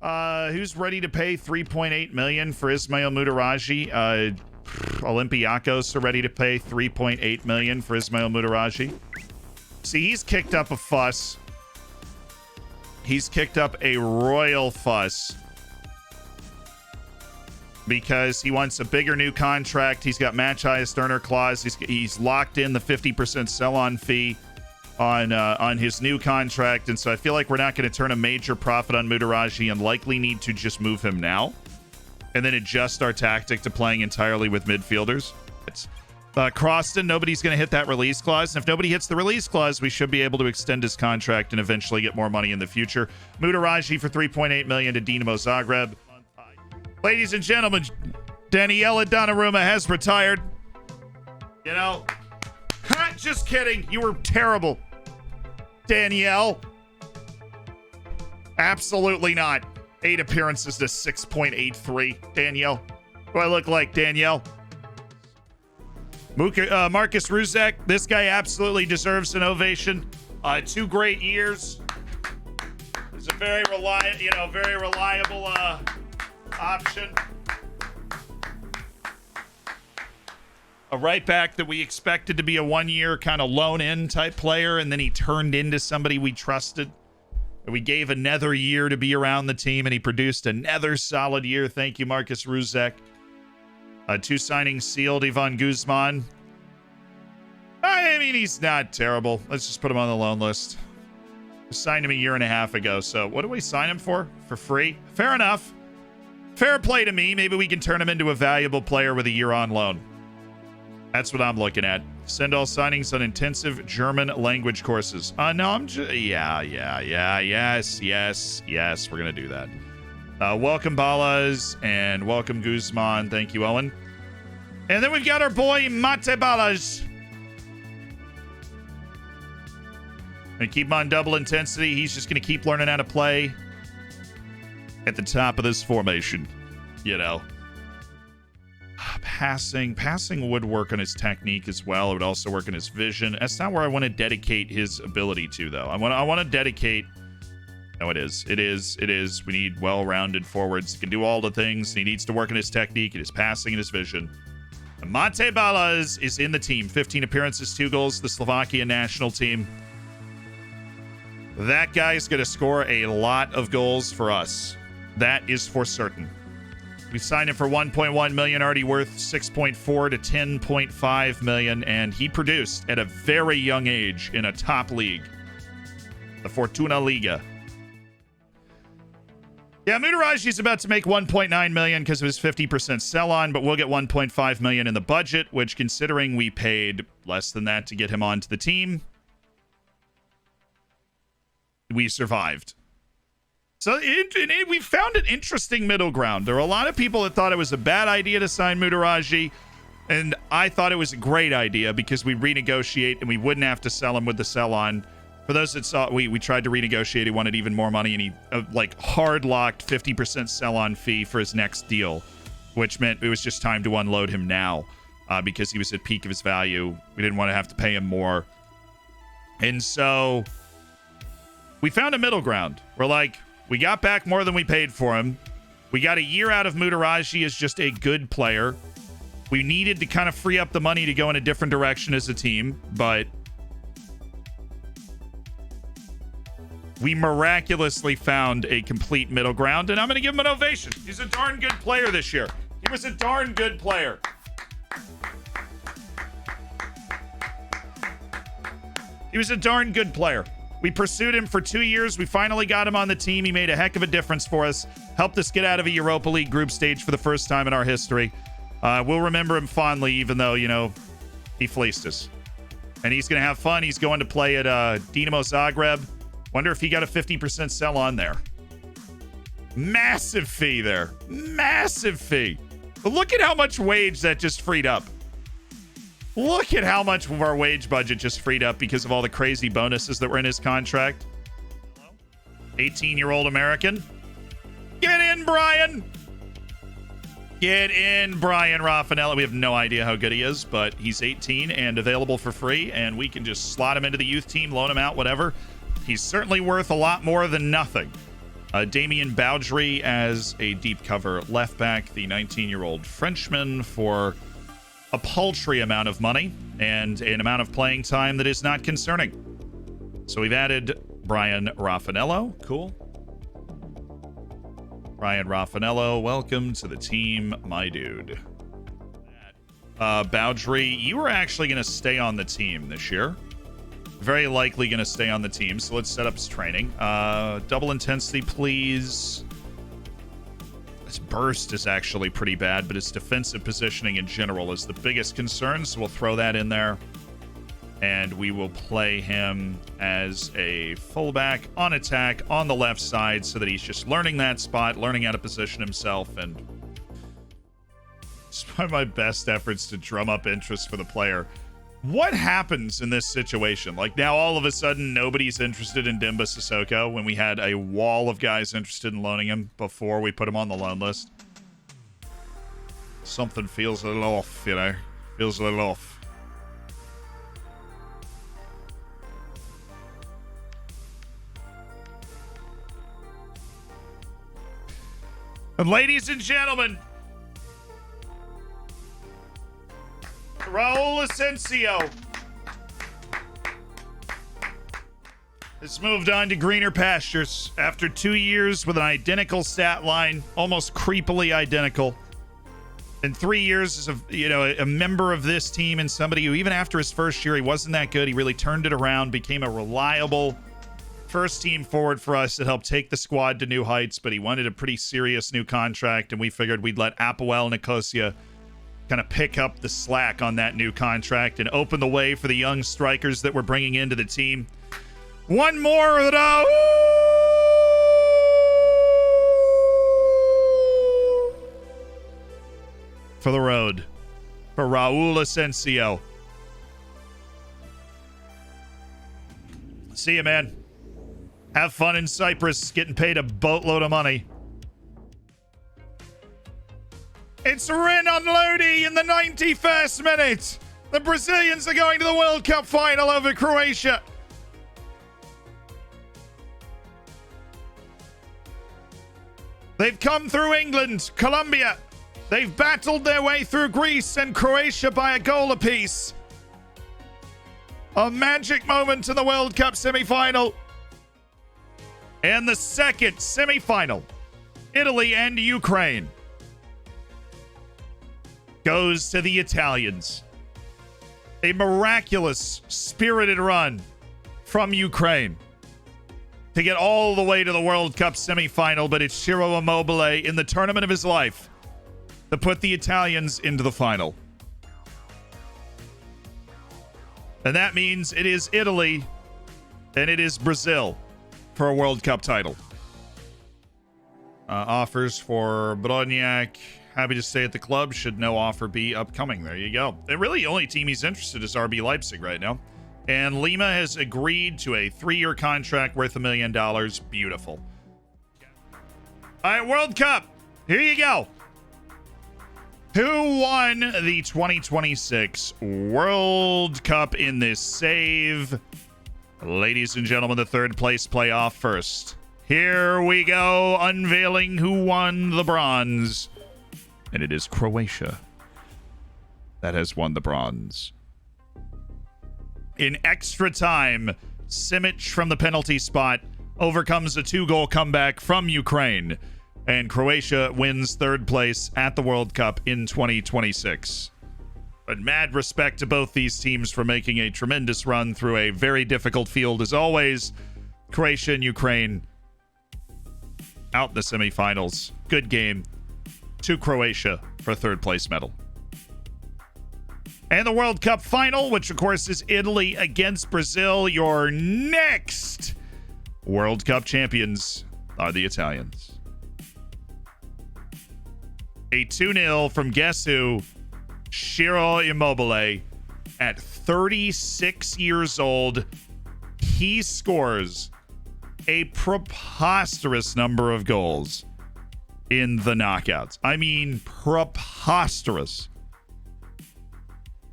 Who's ready to pay 3.8 million for Ismail Mutaraji? Olympiacos are ready to pay 3.8 million for Ismail Mutaraji. See, he's kicked up a fuss. He's kicked up a royal fuss because he wants a bigger new contract. He's got match highest earner clause. He's locked in the 50% sell-on fee on his new contract, and so I feel like we're not going to turn a major profit on Mutaraji and likely need to just move him now and then adjust our tactic to playing entirely with midfielders. It's Croston, nobody's going to hit that release clause, and if nobody hits the release clause, we should be able to extend his contract and eventually get more money in the future. Mutaraji for 3.8 million to Dinamo Zagreb. Ladies and gentlemen, Daniela Donnarumma has retired. You know, just kidding. You were terrible, Danielle. Absolutely not. 8 appearances to 6.83. Danielle. What do I look like, Danielle? Marcus Ruzek. This guy absolutely deserves an ovation. 2 great years. He's a very reliable option. A right back that we expected to be a 1-year kind of loan-in type player, and then he turned into somebody we trusted. We gave another year to be around the team, and he produced another solid year. Thank you, Marcus Ruzek. 2 signings sealed. Ivan Guzman. I mean, he's not terrible. Let's just put him on the loan list. We signed him a year and a half ago, so what do we sign him for? For free? Fair enough. Fair play to me. Maybe we can turn him into a valuable player with a year on loan. That's what I'm looking at. Send all signings on intensive German language courses. No, I'm just... Yes. We're going to do that. Welcome, Balas, and welcome, Guzman. Thank you, Owen. And then we've got our boy, Mate Balas. And keep him on double intensity. He's just going to keep learning how to play at the top of this formation. You know. Passing would work on his technique as well. It would also work on his vision. That's not where I want to dedicate his ability to, though. I want to dedicate... No, it is. We need well-rounded forwards. He can do all the things. He needs to work on his technique and his passing and his vision. Mate Balas is in the team. 15 appearances, 2 goals, the Slovakia national team. That guy's going to score a lot of goals for us. That is for certain. We signed him for 1.1 million, already worth 6.4 to 10.5 million, and he produced at a very young age in a top league, the Fortuna Liga. Yeah, Mutaraji's about to make 1.9 million because of his 50% sell-on, but we'll get 1.5 million in the budget, which, considering we paid less than that to get him onto the team, we survived. So we found an interesting middle ground. There were a lot of people that thought it was a bad idea to sign Mutaraji, and I thought it was a great idea because we'd renegotiate and we wouldn't have to sell him with the sell-on. For those that saw, we tried to renegotiate. He wanted even more money, and he hard-locked 50% sell-on fee for his next deal, which meant it was just time to unload him now because he was at peak of his value. We didn't want to have to pay him more. And so we found a middle ground. We're like, we got back more than we paid for him. We got a year out of Mutaraji as just a good player. We needed to kind of free up the money to go in a different direction as a team, but we miraculously found a complete middle ground, and I'm going to give him an ovation. He's a darn good player this year. He was a darn good player. He was a darn good player. We pursued him for 2 years. We finally got him on the team. He made a heck of a difference for us. Helped us get out of a Europa League group stage for the first time in our history. We'll remember him fondly, even though, he fleeced us. And he's going to have fun. He's going to play at Dinamo Zagreb. Wonder if he got a 50% sell on there. Massive fee there. Massive fee. But look at how much wage that just freed up. Look at how much of our wage budget just freed up because of all the crazy bonuses that were in his contract. 18-year-old American. Get in, Brian. Get in, Brian Raffanella. We have no idea how good he is, but he's 18 and available for free, and we can just slot him into the youth team, loan him out, whatever. He's certainly worth a lot more than nothing. Damien Baudry as a deep cover left back, the 19-year-old Frenchman, for a paltry amount of money and an amount of playing time that is not concerning. So we've added Brian Raffanello. Cool. Brian Raffanello, welcome to the team, my dude. Baudry, you are actually going to stay on the team this year. Very likely going to stay on the team, so let's set up his training. Double intensity, please. His burst is actually pretty bad, but his defensive positioning in general is the biggest concern, so we'll throw that in there. And we will play him as a fullback on attack on the left side so that he's just learning that spot, learning how to position himself, and despite my best efforts to drum up interest for the player. What happens in this situation? Like, now all of a sudden nobody's interested in Demba Sissoko when we had a wall of guys interested in loaning him before we put him on the loan list. Something feels a little off, you know? Feels a little off. And ladies and gentlemen, Raul Asensio has moved on to greener pastures after 2 years with an identical stat line, almost creepily identical. In 3 years as a member of this team, and somebody who, even after his first year, he wasn't that good. He really turned it around, became a reliable first team forward for us that helped take the squad to new heights, but he wanted a pretty serious new contract, and we figured we'd let Apoel Nicosia kind of pick up the slack on that new contract and open the way for the young strikers that we're bringing into the team. One more though. For the road for Raul Asensio. See you, man. Have fun in Cyprus, getting paid a boatload of money. It's Renan Lodi in the 91st minute. The Brazilians are going to the World Cup final over Croatia. They've come through England, Colombia. They've battled their way through Greece and Croatia by a goal apiece. A magic moment in the World Cup semi-final. And the second semi-final, Italy and Ukraine, goes to the Italians. A miraculous, spirited run from Ukraine to get all the way to the World Cup semi-final, but it's Ciro Immobile in the tournament of his life to put the Italians into the final. And that means it is Italy and it is Brazil for a World Cup title. Offers for Broniak. Happy to stay at the club. Should no offer be upcoming. There you go. And really, the only team he's interested is RB Leipzig right now. And Lima has agreed to a 3-year contract worth $1 million. Beautiful. All right, World Cup. Here you go. Who won the 2026 World Cup in this save? Ladies and gentlemen, the third place playoff first. Here we go, unveiling who won the bronze. And it is Croatia that has won the bronze. In extra time, Simic from the penalty spot overcomes a 2-goal comeback from Ukraine. And Croatia wins third place at the World Cup in 2026. But mad respect to both these teams for making a tremendous run through a very difficult field as always. Croatia and Ukraine out in the semifinals. Good game to Croatia for third place medal. And the World Cup final, which of course is Italy against Brazil. Your next World Cup champions are the Italians. A 2-0 from guess who? Ciro Immobile. At 36 years old, he scores a preposterous number of goals in the knockouts. I mean, preposterous.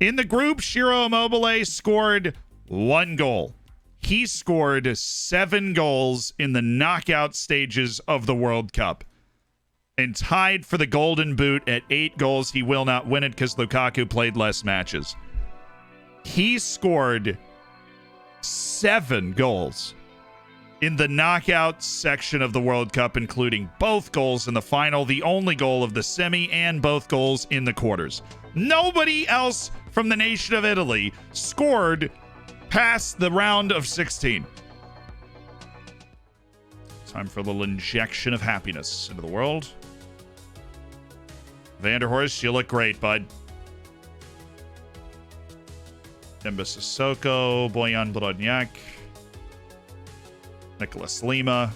In the group, Ciro Immobile scored 1 goal. He scored 7 goals in the knockout stages of the World Cup and tied for the Golden Boot at 8 goals. He will not win it because Lukaku played less matches. He scored 7 goals in the knockout section of the World Cup, including both goals in the final, the only goal of the semi, and both goals in the quarters. Nobody else from the nation of Italy scored past the round of 16. Time for a little injection of happiness into the world. Vanderhorst, you look great, bud. Demba Sissoko, Bojan Brodnjak, Nicholas Lima.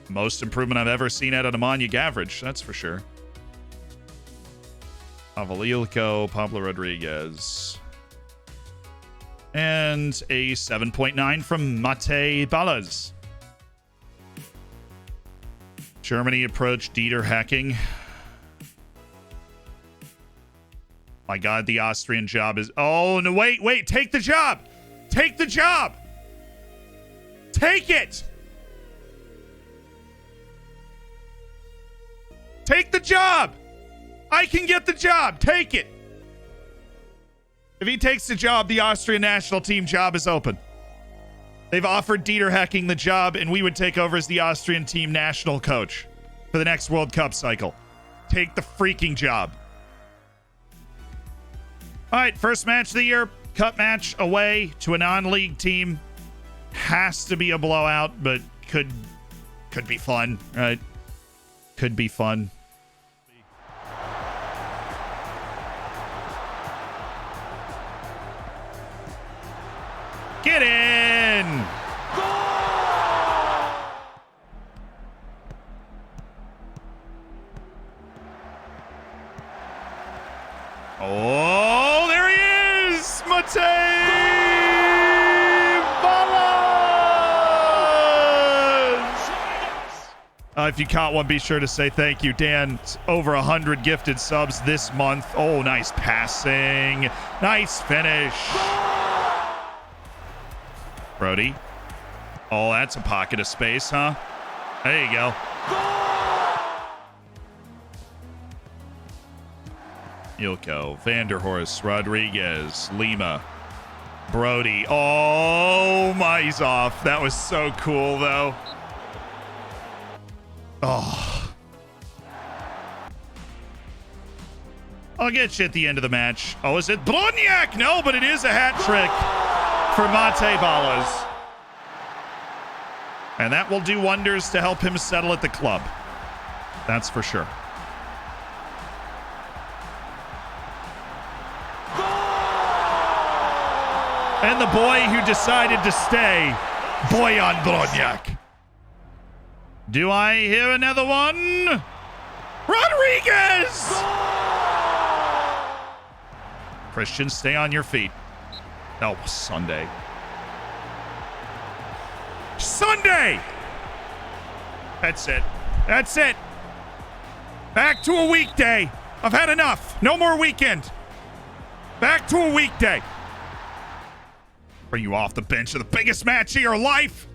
Most improvement I've ever seen out of Nemanja Gavric, that's for sure. Avalilko, Pablo Rodriguez. And a 7.9 from Mate Ballas. Germany approached Dieter Hecking. My God, the Austrian job is... Oh, no, wait. Take the job. Take the job. Take it. Take the job. I can get the job. Take it. If he takes the job, the Austrian national team job is open. They've offered Dieter Hecking the job, and we would take over as the Austrian team national coach for the next World Cup cycle. Take the freaking job. All right, first match of the year, cup match away to a non-league team. Has to be a blowout, but could be fun, right? Could be fun. Get in! Oh, there he is! Mate Ballas! If you caught one, be sure to say thank you, Dan. It's over 100 gifted subs this month. Oh, nice passing. Nice finish. Brody. Oh, that's a pocket of space, huh? There you go. Ilko, Vanderhorst, Rodriguez, Lima, Brody. Oh, he's off. That was so cool, though. Oh. I'll get you at the end of the match. Oh, is it Brodnjak? No, but it is a hat trick for Mate Ballas. And that will do wonders to help him settle at the club. That's for sure. And the boy who decided to stay, Bojan Brodnjak. Do I hear another one? Rodriguez! Christian, stay on your feet. Oh, Sunday. Sunday! That's it. That's it. Back to a weekday. I've had enough. No more weekend. Back to a weekday. Bring you off the bench of the biggest match of your life.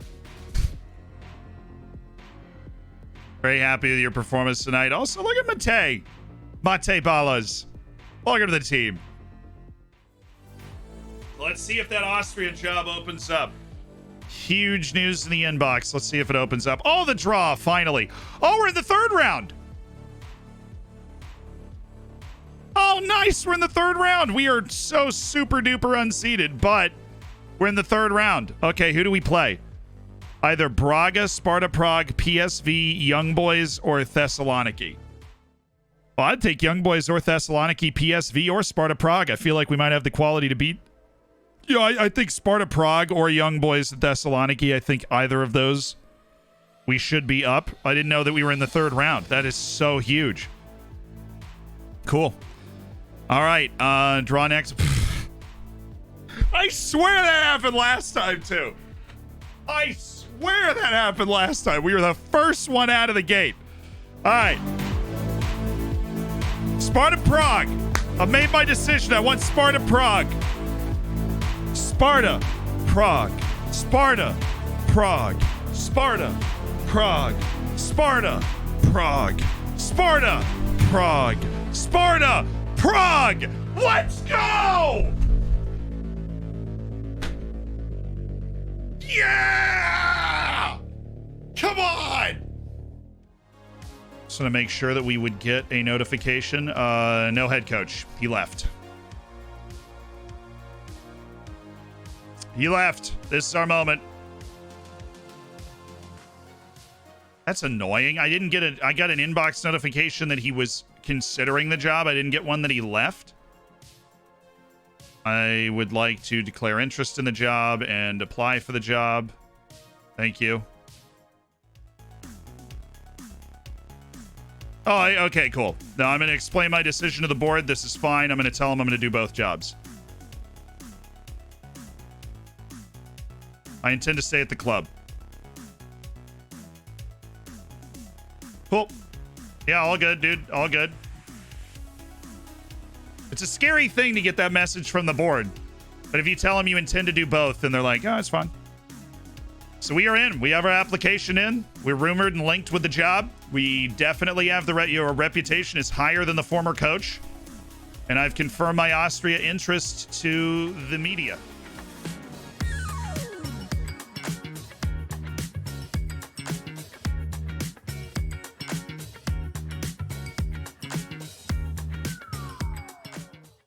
Very happy with your performance tonight. Also, look at Mate Ballas. Welcome to the team. Let's see if that Austrian job opens up. Huge news in the inbox. Let's see if it opens up. Oh, the draw, finally. Oh, we're in the third round. Oh, nice. We're in the third round. We are so super duper unseeded, but we're in the third round. Okay, who do we play? Either Braga, Sparta Prague, PSV, Young Boys, or Thessaloniki. Well, I'd take Young Boys or Thessaloniki, PSV, or Sparta Prague. I feel like we might have the quality to beat. Yeah, I think Sparta Prague or Young Boys Thessaloniki. I think either of those we should be up. I didn't know that we were in the third round. That is so huge. Cool. All right, draw next. I swear that happened last time, too. I swear that happened last time. We were the first one out of the gate. All right. Sparta Prague. I've made my decision. I want Sparta Prague. Sparta Prague, Sparta, Prague, Sparta, Prague, Sparta, Prague, Sparta, Prague, Sparta, Prague. Let's go! Yeah! Come on! Just want to make sure that we would get a notification. No head coach. He left. He left. This is our moment. That's annoying. I didn't get it. I got an inbox notification that he was considering the job. I didn't get one that he left. I would like to declare interest in the job and apply for the job. Thank you. Oh, okay, cool. Now I'm going to explain my decision to the board. This is fine. I'm going to tell him I'm going to do both jobs. I intend to stay at the club. Cool. Yeah, all good, dude. All good. It's a scary thing to get that message from the board. But if you tell them you intend to do both, then they're like, oh, it's fine. So we are in. We have our application in. We're rumored and linked with the job. We definitely have your reputation is higher than the former coach. And I've confirmed my Austria interest to the media.